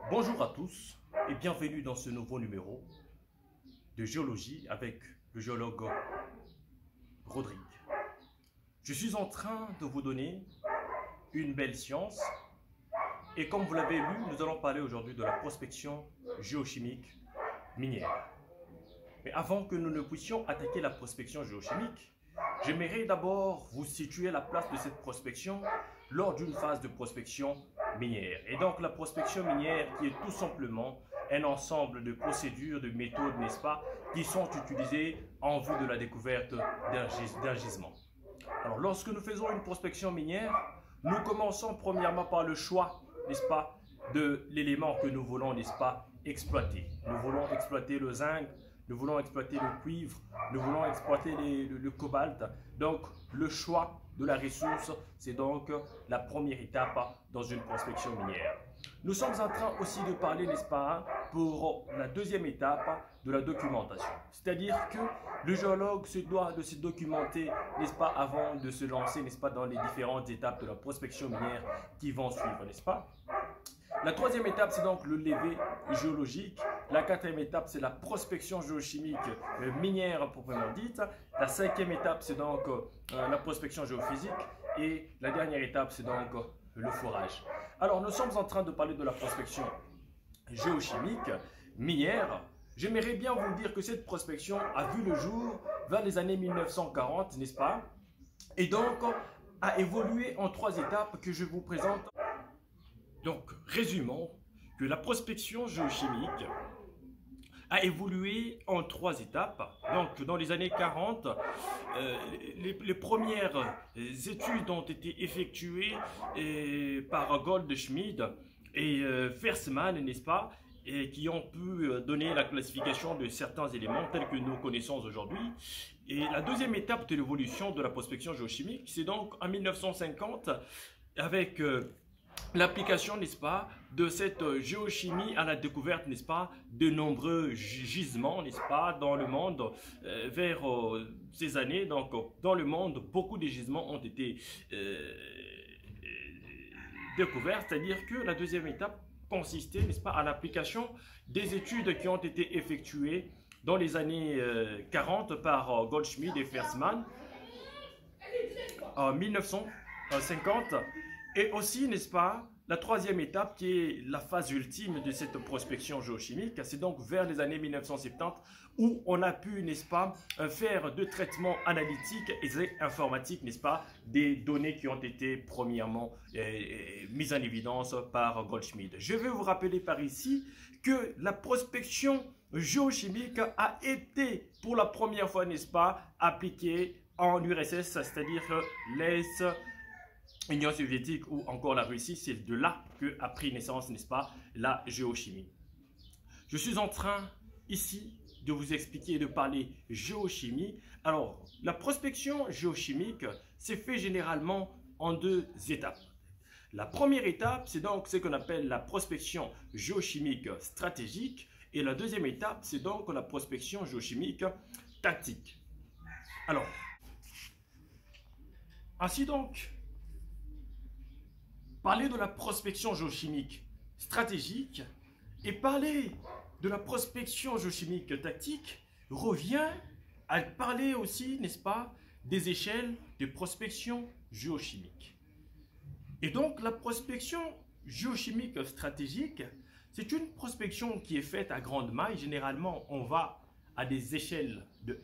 Bonjour à tous et bienvenue dans ce nouveau numéro de géologie avec le géologue Rodrigue. Je suis en train de vous donner une belle science et comme vous l'avez lu, nous allons parler aujourd'hui de la prospection géochimique minière. Mais avant que nous ne puissions attaquer la prospection géochimique, j'aimerais d'abord vous situer la place de cette prospection lors d'une phase de prospection minière. Et donc la prospection minière qui est tout simplement un ensemble de procédures, de méthodes, n'est-ce pas, qui sont utilisées en vue de la découverte d'un gisement. Alors lorsque nous faisons une prospection minière, nous commençons premièrement par le choix, n'est-ce pas, de l'élément que nous voulons, n'est-ce pas, exploiter. Nous voulons exploiter le zinc, nous voulons exploiter le cuivre, nous voulons exploiter le cobalt. Donc, le choix de la ressource, c'est donc la première étape dans une prospection minière. Nous sommes en train aussi de parler, n'est-ce pas, pour la deuxième étape de la documentation. C'est-à-dire que le géologue se doit de se documenter, n'est-ce pas, avant de se lancer, n'est-ce pas, dans les différentes étapes de la prospection minière qui vont suivre, n'est-ce pas? La troisième étape, c'est donc le levé géologique. La quatrième étape, c'est la prospection géochimique minière proprement dite. La cinquième étape, c'est donc la prospection géophysique. Et la dernière étape, c'est donc le forage. Alors, nous sommes en train de parler de la prospection géochimique minière. J'aimerais bien vous dire que cette prospection a vu le jour vers les années 1940, n'est-ce pas? Et donc, a évolué en trois étapes que je vous présente. Donc, résumons que la prospection géochimique a évolué en trois étapes. Donc, dans les années 40, les premières études ont été effectuées par Goldschmidt et Fersman, n'est-ce pas, et qui ont pu donner la classification de certains éléments tels que nous connaissons aujourd'hui. Et la deuxième étape de l'évolution de la prospection géochimique, c'est donc en 1950 avec l'application, n'est-ce pas, de cette géochimie à la découverte, n'est-ce pas, de nombreux gisements, n'est-ce pas, dans le monde vers ces années. Donc, dans le monde, beaucoup de gisements ont été découverts, c'est-à-dire que la deuxième étape consistait, n'est-ce pas, à l'application des études qui ont été effectuées dans les années 40 par Goldschmidt et Fersman en 1950. Et aussi, n'est-ce pas, la troisième étape qui est la phase ultime de cette prospection géochimique, c'est donc vers les années 1970 où on a pu, n'est-ce pas, faire de traitements analytiques et informatiques, n'est-ce pas, des données qui ont été premièrement mises en évidence par Goldschmidt. Je vais vous rappeler par ici que la prospection géochimique a été pour la première fois, n'est-ce pas, appliquée en URSS, c'est-à-dire Union soviétique ou encore la Russie. C'est de là que a pris naissance, n'est-ce pas, la géochimie. Je suis en train ici de vous expliquer et de parler géochimie. Alors, la prospection géochimique s'est fait généralement en deux étapes. La première étape, c'est donc ce qu'on appelle la prospection géochimique stratégique. Et la deuxième étape, c'est donc la prospection géochimique tactique. Alors, ainsi donc, parler de la prospection géochimique stratégique et parler de la prospection géochimique tactique revient à parler aussi, n'est-ce pas, des échelles de prospection géochimique. Et donc la prospection géochimique stratégique, c'est une prospection qui est faite à grande maille. Généralement, on va à des échelles de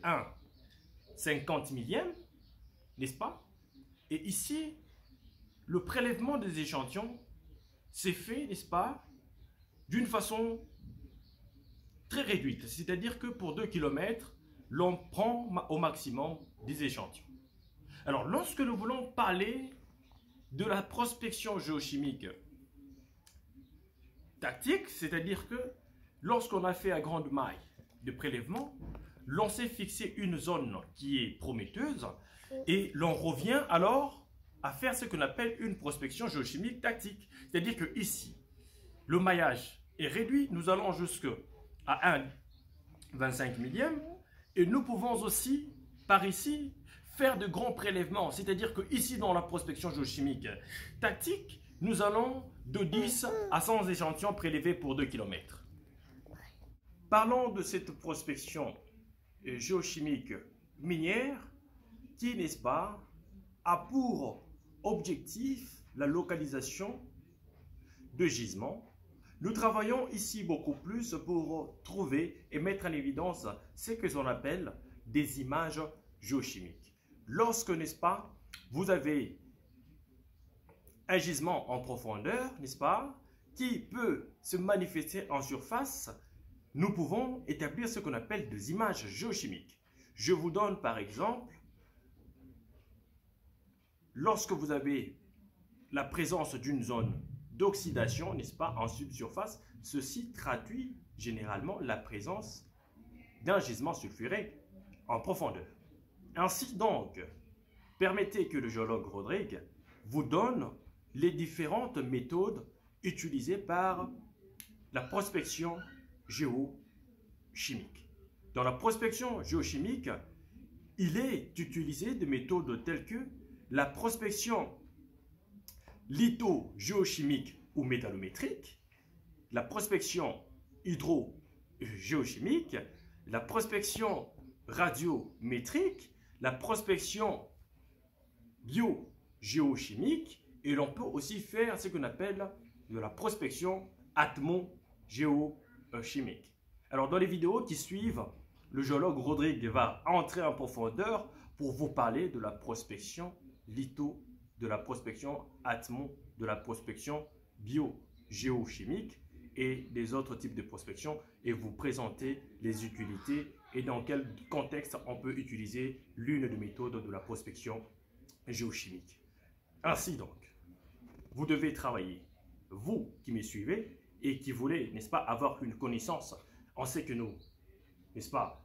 1/50 millième, n'est-ce pas? Et ici, le prélèvement des échantillons s'est fait, n'est-ce pas, d'une façon très réduite. C'est-à-dire que pour 2 km, l'on prend au maximum des échantillons. Alors, lorsque nous voulons parler de la prospection géochimique tactique, c'est-à-dire que lorsqu'on a fait à grande maille de prélèvement, l'on s'est fixé une zone qui est prometteuse et l'on revient alors à faire ce qu'on appelle une prospection géochimique tactique. C'est-à-dire que ici, le maillage est réduit, nous allons jusqu'à 1/25 millième et nous pouvons aussi, par ici, faire de grands prélèvements. C'est-à-dire que ici, dans la prospection géochimique tactique, nous allons de 10 à 100 échantillons prélevés pour 2 km. Parlons de cette prospection géochimique minière qui, n'est-ce pas, a pour objectif la localisation de gisements. Nous travaillons ici beaucoup plus pour trouver et mettre en évidence ce que l'on appelle des images géochimiques. Lorsque, n'est-ce pas, vous avez un gisement en profondeur, n'est-ce pas, qui peut se manifester en surface, nous pouvons établir ce qu'on appelle des images géochimiques. Je vous donne par exemple, lorsque vous avez la présence d'une zone d'oxydation, n'est-ce pas, en subsurface, ceci traduit généralement la présence d'un gisement sulfuré en profondeur. Ainsi donc, permettez que le géologue Rodrigue vous donne les différentes méthodes utilisées par la prospection géochimique. Dans la prospection géochimique, il est utilisé des méthodes telles que la prospection lithogéochimique ou métallométrique, la prospection hydrogéochimique, la prospection radiométrique, la prospection biogéochimique, et l'on peut aussi faire ce qu'on appelle de la prospection atmogéochimique. Alors dans les vidéos qui suivent, le géologue Rodrigue va entrer en profondeur pour vous parler de la prospection litho, de la prospection atmo, de la prospection biogéochimique et des autres types de prospection et vous présenter les utilités et dans quel contexte on peut utiliser l'une des méthodes de la prospection géochimique. Ainsi donc, vous devez travailler, vous qui me suivez et qui voulez, n'est-ce pas, avoir une connaissance. On sait que nous, n'est-ce pas,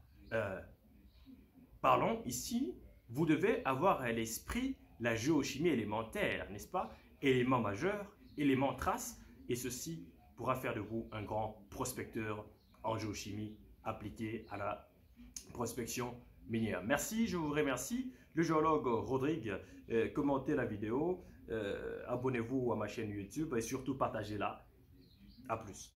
parlons ici, vous devez avoir à l'esprit la géochimie élémentaire, n'est-ce pas, élément majeur, élément trace, et ceci pourra faire de vous un grand prospecteur en géochimie appliqué à la prospection minière. Merci, je vous remercie. Le géologue Rodrigue, commentez la vidéo, abonnez-vous à ma chaîne YouTube et surtout partagez-la. À plus.